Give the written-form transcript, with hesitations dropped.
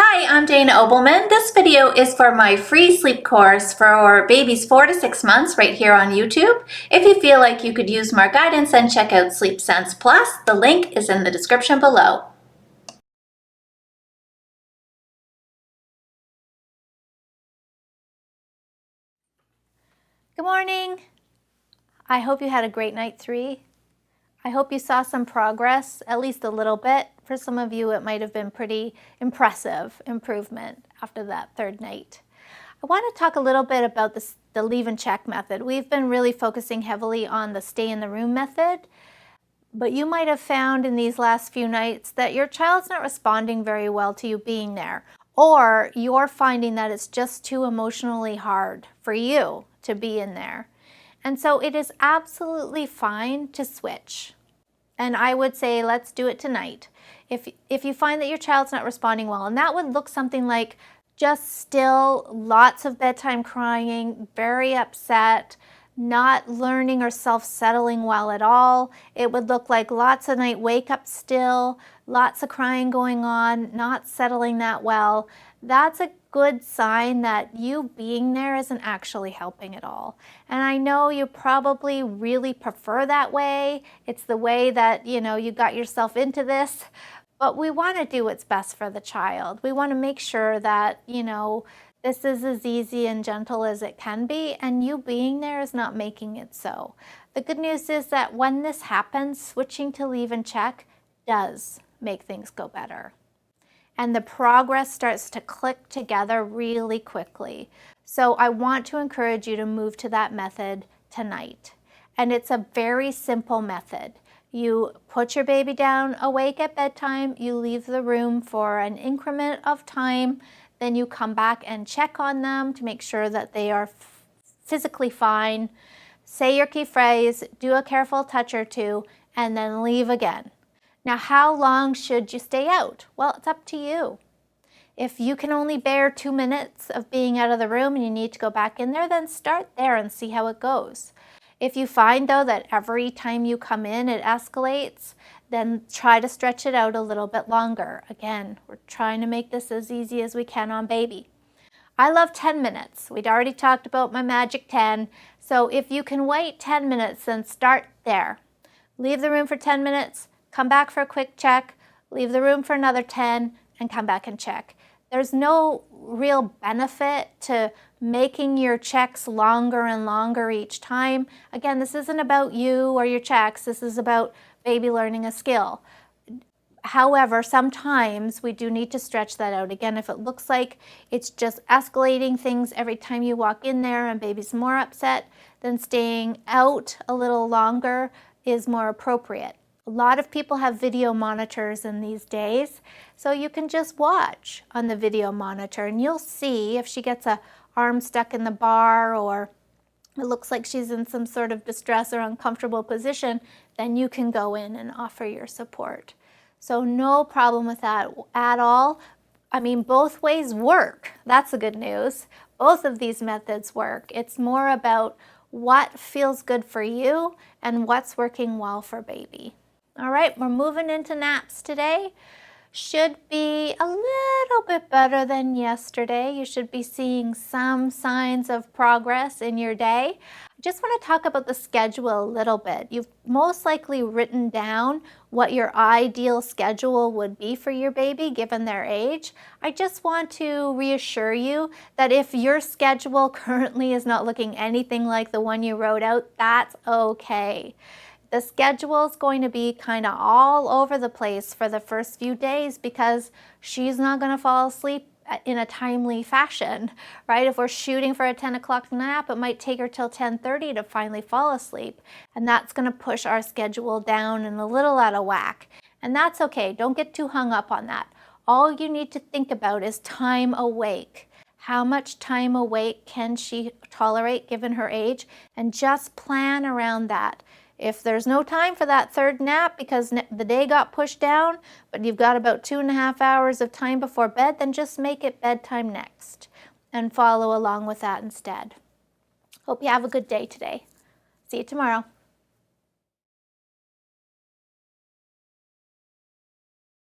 Hi, I'm Dana Obleman. This video is for my free sleep course for babies 4 to 6 months right here on YouTube. If you feel like you could use more guidance, then check out Sleep Sense Plus. The link is in the description below. Good morning. I hope you had a great night 3. I hope you saw some progress, at least a little bit. For some of you, it might have been pretty impressive improvement after that 3rd night. I want to talk a little bit about the leave and check method. We've been really focusing heavily on the stay in the room method, but you might have found in these last few nights that your child's not responding very well to you being there, or you're finding that it's just too emotionally hard for you to be in there. And so it is absolutely fine to switch. And I would say, let's do it tonight. If you find that your child's not responding well, and that would look something like just still, lots of bedtime crying, very upset, not learning or self-settling well at all. It would look like lots of night wake-up still, lots of crying going on, not settling that well. That's a good sign that you being there isn't actually helping at all. And I know you probably really prefer that way. It's the way that, you got yourself into this. But we want to do what's best for the child. We want to make sure that, this is as easy and gentle as it can be, and you being there is not making it so. The good news is that when this happens, switching to leave and check does make things go better. And the progress starts to click together really quickly. So I want to encourage you to move to that method tonight. And it's a very simple method. You put your baby down awake at bedtime, you leave the room for an increment of time, then you come back and check on them to make sure that they are physically fine, say your key phrase, do a careful touch or two, and then leave again. Now, how long should you stay out? Well, it's up to you. If you can only bear 2 minutes of being out of the room and you need to go back in there, then start there and see how it goes. If you find, though, that every time you come in it escalates, then try to stretch it out a little bit longer. Again, we're trying to make this as easy as we can on baby. I love 10 minutes. We'd already talked about my magic 10. So if you can wait 10 minutes, then start there. Leave the room for 10 minutes, come back for a quick check, leave the room for another 10, and come back and check. There's no real benefit to making your checks longer and longer each time. Again, this isn't about you or your checks. This is about baby learning a skill. However, sometimes we do need to stretch that out. Again, if it looks like it's just escalating things every time you walk in there and baby's more upset, then staying out a little longer is more appropriate. A lot of people have video monitors in these days, so you can just watch on the video monitor and you'll see if she gets a arm stuck in the bar or it looks like she's in some sort of distress or uncomfortable position, then you can go in and offer your support. So no problem with that at all. I mean, both ways work. That's the good news. Both of these methods work. It's more about what feels good for you and what's working well for baby. All right, we're moving into naps today. Should be a little bit better than yesterday. You should be seeing some signs of progress in your day. I just want to talk about the schedule a little bit. You've most likely written down what your ideal schedule would be for your baby given their age. I just want to reassure you that if your schedule currently is not looking anything like the one you wrote out, that's okay. The schedule is going to be kind of all over the place for the first few days because she's not going to fall asleep in a timely fashion, right? If we're shooting for a 10 o'clock nap, it might take her till 10:30 to finally fall asleep. And that's going to push our schedule down and a little out of whack. And that's okay. Don't get too hung up on that. All you need to think about is time awake. How much time awake can she tolerate given her age? And just plan around that. If there's no time for that 3rd nap because the day got pushed down, but you've got about 2.5 hours of time before bed, then just make it bedtime next and follow along with that instead. Hope you have a good day today. See you tomorrow.